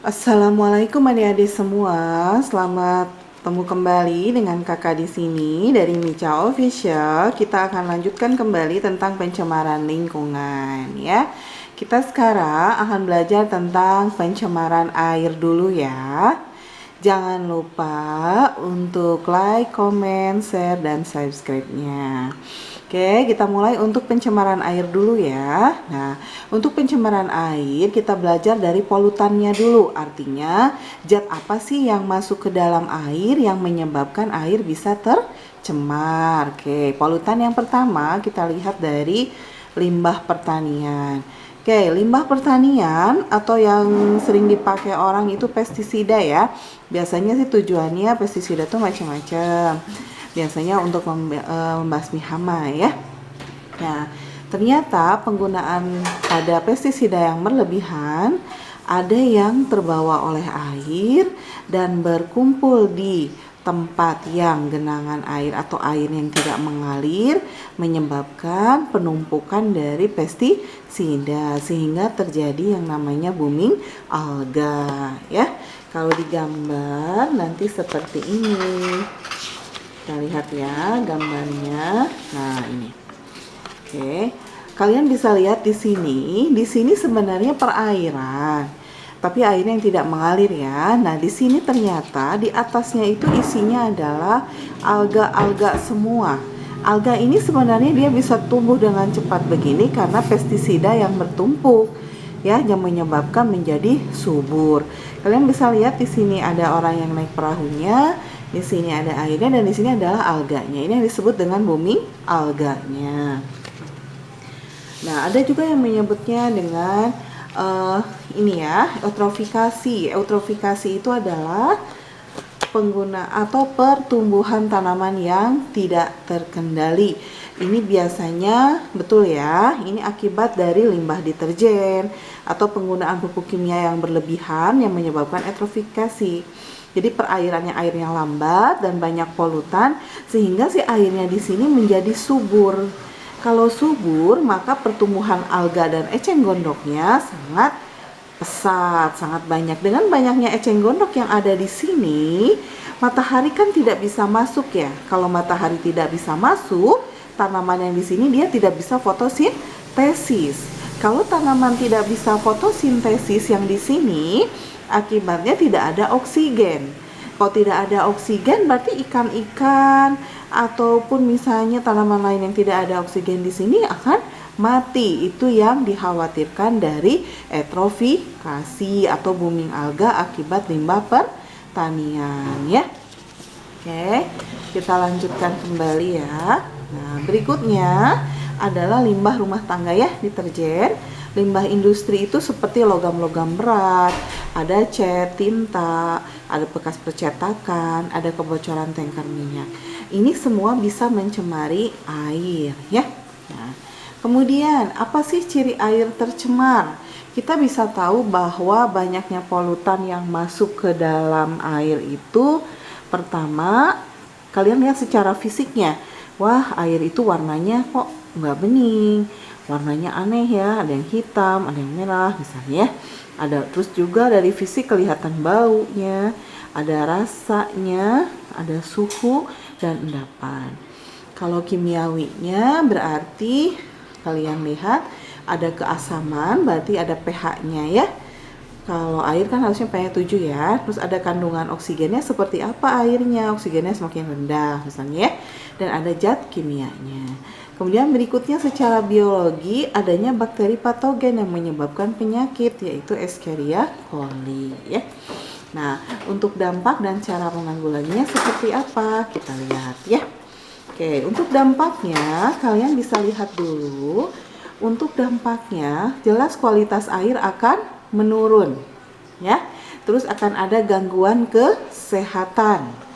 Assalamualaikum adik-adik semua. Selamat ketemu kembali dengan kakak di sini dari Mica Official. Kita akan lanjutkan kembali tentang pencemaran lingkungan ya. Kita sekarang akan belajar tentang pencemaran air dulu ya. Jangan lupa untuk like, comment, share, dan subscribe-nya. Oke, kita mulai untuk pencemaran air dulu ya. Nah, untuk pencemaran air kita belajar dari polutannya dulu. Artinya, zat apa sih yang masuk ke dalam air yang menyebabkan air bisa tercemar? Oke, polutan yang pertama kita lihat dari limbah pertanian. Oke, limbah pertanian atau yang sering dipakai orang itu pestisida ya. Biasanya sih tujuannya pestisida tuh macam-macam. Biasanya untuk membasmi hama ya. Nah, ternyata penggunaan pada pestisida yang berlebihan ada yang terbawa oleh air dan berkumpul di tempat yang genangan air atau air yang tidak mengalir, menyebabkan penumpukan dari pestisida sehingga terjadi yang namanya booming alga ya. Kalau digambar nanti seperti ini. Kita lihat ya gambarnya. Nah, ini. Oke. Kalian bisa lihat di sini. Di sini sebenarnya perairan. Tapi airnya yang tidak mengalir ya. Nah, di sini ternyata di atasnya itu isinya adalah alga-alga semua. Alga ini sebenarnya dia bisa tumbuh dengan cepat begini karena pestisida yang bertumpuk ya, yang menyebabkan menjadi subur. Kalian bisa lihat di sini ada orang yang naik perahunya. Di sini ada airnya dan di sini adalah alganya. Ini yang disebut dengan booming alganya. Nah, ada juga yang menyebutnya dengan ini ya, eutrofikasi. Eutrofikasi itu adalah pengguna atau pertumbuhan tanaman yang tidak terkendali. Ini biasanya betul ya, ini akibat dari limbah deterjen atau penggunaan pupuk kimia yang berlebihan yang menyebabkan eutrofikasi. Jadi perairannya airnya lambat dan banyak polutan sehingga si airnya di sini menjadi subur. Kalau subur maka pertumbuhan alga dan eceng gondoknya sangat pesat, sangat banyak. Dengan banyaknya eceng gondok yang ada di sini, matahari kan tidak bisa masuk ya. Kalau matahari tidak bisa masuk, tanaman yang di sini dia tidak bisa fotosintesis. Kalau tanaman tidak bisa fotosintesis yang di sini, akibatnya tidak ada oksigen. Kalau tidak ada oksigen berarti ikan-ikan ataupun misalnya tanaman lain yang tidak ada oksigen di sini akan mati. Itu yang dikhawatirkan dari eutrofikasi atau booming alga akibat limbah pertanian ya. Oke, kita lanjutkan kembali ya. Nah, berikutnya adalah limbah rumah tangga ya, deterjen. Limbah industri itu seperti logam-logam berat, ada cat, tinta, ada bekas percetakan, ada kebocoran tangkar minyak. Ini semua bisa mencemari air ya. Nah, kemudian apa sih ciri air tercemar? Kita bisa tahu bahwa banyaknya polutan yang masuk ke dalam air itu, pertama, kalian lihat secara fisiknya. Wah, air itu warnanya kok nggak bening, warnanya aneh ya, ada yang hitam, ada yang merah misalnya ya. Ada terus juga dari fisik kelihatan baunya, ada rasanya, ada suhu dan endapan. Kalau kimiawinya berarti kalian lihat ada keasaman, berarti ada pH-nya ya. Kalau air kan harusnya pH 7 ya. Terus ada kandungan oksigennya seperti apa airnya? Oksigennya semakin rendah misalnya ya. Dan ada zat kimianya. Kemudian berikutnya secara biologi adanya bakteri patogen yang menyebabkan penyakit yaitu Escherichia coli ya. Nah, untuk dampak dan cara penanggulangannya seperti apa? Kita lihat ya. Oke, untuk dampaknya kalian bisa lihat dulu. Untuk dampaknya jelas kualitas air akan menurun ya. Terus akan ada gangguan kesehatan.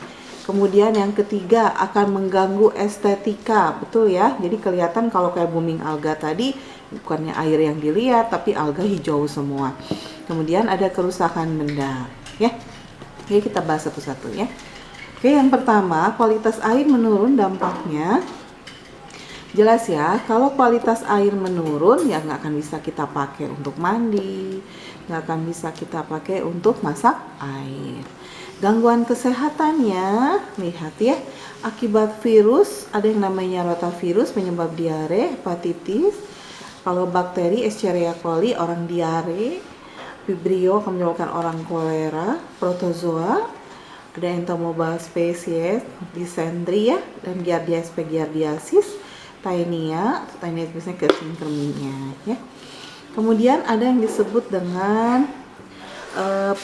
Kemudian yang ketiga akan mengganggu estetika, betul ya. Jadi kelihatan kalau kayak booming alga tadi bukannya air yang dilihat tapi alga hijau semua. Kemudian ada kerusakan benda ya. Oke, kita bahas satu-satu ya. Oke, yang pertama kualitas air menurun dampaknya Jelas ya, kalau kualitas air menurun ya nggak akan bisa kita pakai untuk mandi, nggak akan bisa kita pakai untuk masak air. Gangguan kesehatannya, lihat ya, akibat virus, ada yang namanya rotavirus penyebab diare, hepatitis. Kalau bakteri Escherichia coli, orang diare. Vibrio akan menyebabkan orang kolera, protozoa, ada entomobal spesies, dysentery ya, dan giardiasis, taenia biasanya kencing kerminya ya. Kemudian ada yang disebut dengan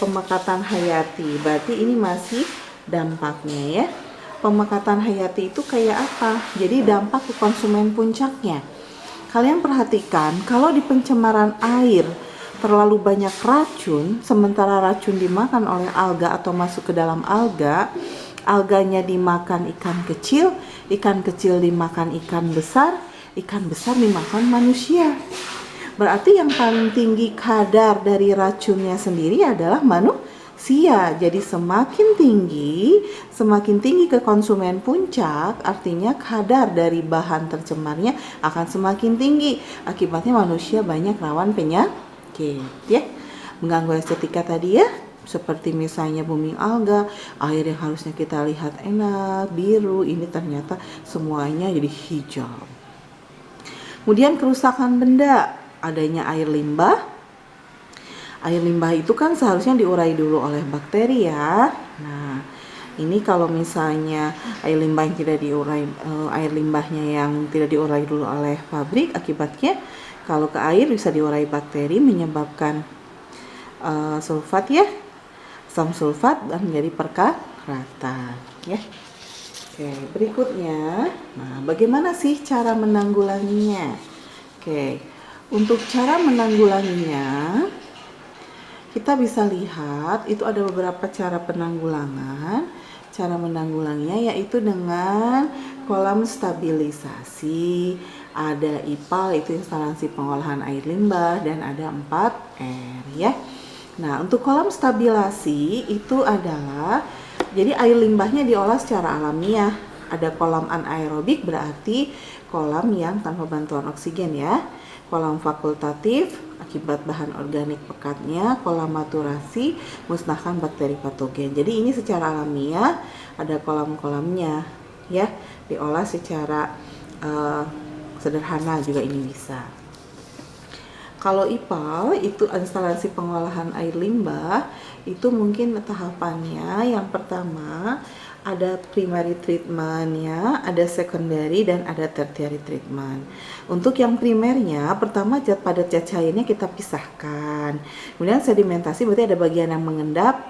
pemekatan hayati, berarti ini masih dampaknya ya. Pemekatan hayati itu kayak apa? Jadi dampak ke konsumen puncaknya. Kalian perhatikan, kalau di pencemaran air terlalu banyak racun, sementara racun dimakan oleh alga atau masuk ke dalam alga, alganya dimakan ikan kecil dimakan ikan besar dimakan manusia. Berarti yang paling tinggi kadar dari racunnya sendiri adalah manusia. Jadi semakin tinggi ke konsumen puncak, artinya kadar dari bahan tercemarnya akan semakin tinggi. Akibatnya manusia banyak rawan penyakit ya. Mengganggu estetika tadi ya, seperti misalnya booming alga, air yang harusnya kita lihat enak, biru, ini ternyata semuanya jadi hijau. Kemudian kerusakan benda, adanya air limbah. Air limbah itu kan seharusnya diurai dulu oleh bakteri ya. Nah, ini kalau misalnya air limbah yang tidak diurai, air limbahnya yang tidak diurai dulu oleh pabrik, akibatnya kalau ke air bisa diurai bakteri menyebabkan sulfat ya, asam sulfat dan menjadi perkaratan ya. Oke, berikutnya, nah bagaimana sih cara menanggulanginya? Oke, untuk cara menanggulanginya, kita bisa lihat itu ada beberapa cara penanggulangan. Cara menanggulanginya yaitu dengan kolam stabilisasi, ada IPAL itu instalasi pengolahan air limbah, dan ada 4R ya. Nah, untuk kolam stabilasi itu adalah jadi air limbahnya diolah secara alamiah. Ada kolam anaerobik berarti kolam yang tanpa bantuan oksigen ya. Kolam fakultatif akibat bahan organik pekatnya, kolam maturasi musnahkan bakteri patogen. Jadi ini secara alamiah ada kolam-kolamnya ya, diolah secara sederhana juga ini bisa. Kalau IPAL itu instalasi pengolahan air limbah, itu mungkin tahapannya yang pertama ada primary treatment ya, ada secondary dan ada tertiary treatment. Untuk yang primernya, pertama zat padat zat cairnya kita pisahkan. Kemudian sedimentasi berarti ada bagian yang mengendap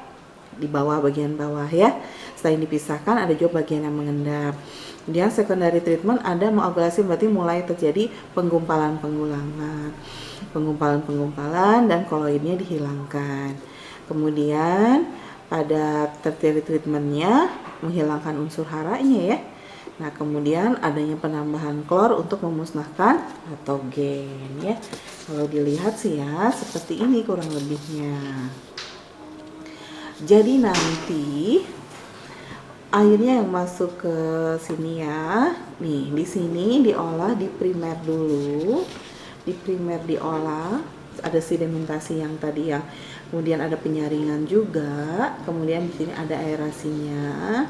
di bawah, bagian bawah ya. Selain dipisahkan ada juga bagian yang mengendap. Kemudian secondary treatment ada mengablasi berarti mulai terjadi penggumpalan dan koloidnya dihilangkan. Kemudian pada tertiary treatmentnya menghilangkan unsur haranya ya. Nah, kemudian adanya penambahan klor untuk memusnahkan patogen ya. Kalau dilihat sih ya seperti ini kurang lebihnya. Jadi nanti airnya yang masuk ke sini ya. Nih, di sini diolah di primer dulu. Di primer diolah, ada sedimentasi yang tadi yang kemudian ada penyaringan juga, kemudian di sini ada aerasinya.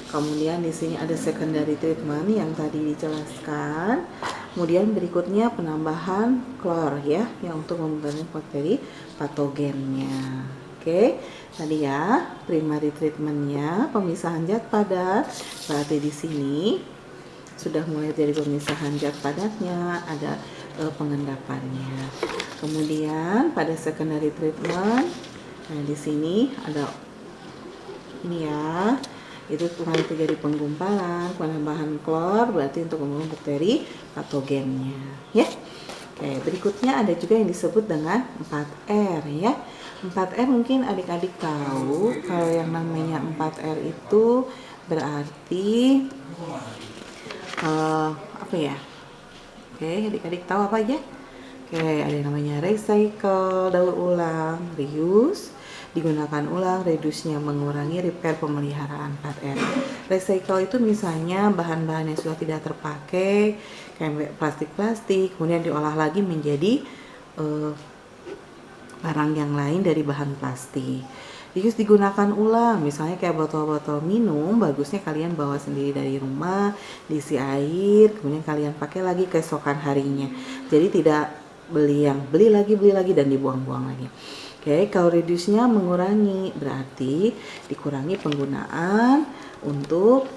Kemudian di sini ada secondary treatment yang tadi dijelaskan. Kemudian berikutnya penambahan klor ya, yang untuk membantu bakteri patogennya. Oke, tadi ya primary treatmentnya pemisahan zat padat. Berarti di sini sudah mulai dari pemisahan zat padatnya, ada pengendapannya. Kemudian pada secondary treatment, nah di sini ada ini ya, itu mulai terjadi penggumpalan, penambahan klor, berarti untuk membunuh bakteri patogennya ya. Oke, berikutnya ada juga yang disebut dengan 4R ya. 4R mungkin adik-adik tahu, kalau yang namanya 4R itu berarti apa ya? Oke, adik-adik tahu apa aja? Oke, ada yang namanya recycle, daur ulang, reuse, digunakan ulang, reduce-nya mengurangi, repair pemeliharaan 4R. Recycle itu misalnya bahan-bahan yang sudah tidak terpakai, kayak plastik-plastik, kemudian diolah lagi menjadi barang yang lain dari bahan plastik. Reuse digunakan ulang, misalnya kayak botol-botol minum, bagusnya kalian bawa sendiri dari rumah, diisi air, kemudian kalian pakai lagi keesokan harinya. Jadi tidak beli lagi dan dibuang-buang lagi. Oke, kalau reduce-nya mengurangi, berarti dikurangi penggunaan untuk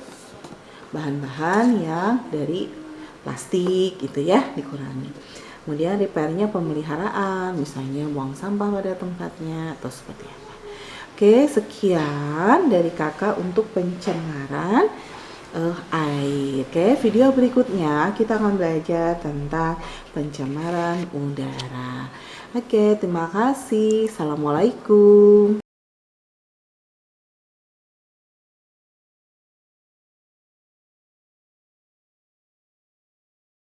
bahan-bahan yang dari plastik gitu ya, dikurangi. Kemudian repair-nya pemeliharaan, misalnya buang sampah pada tempatnya atau seperti apa. Oke, sekian dari kakak untuk pencemaran air. Oke, video berikutnya kita akan belajar tentang pencemaran udara. Oke, terima kasih. Assalamualaikum.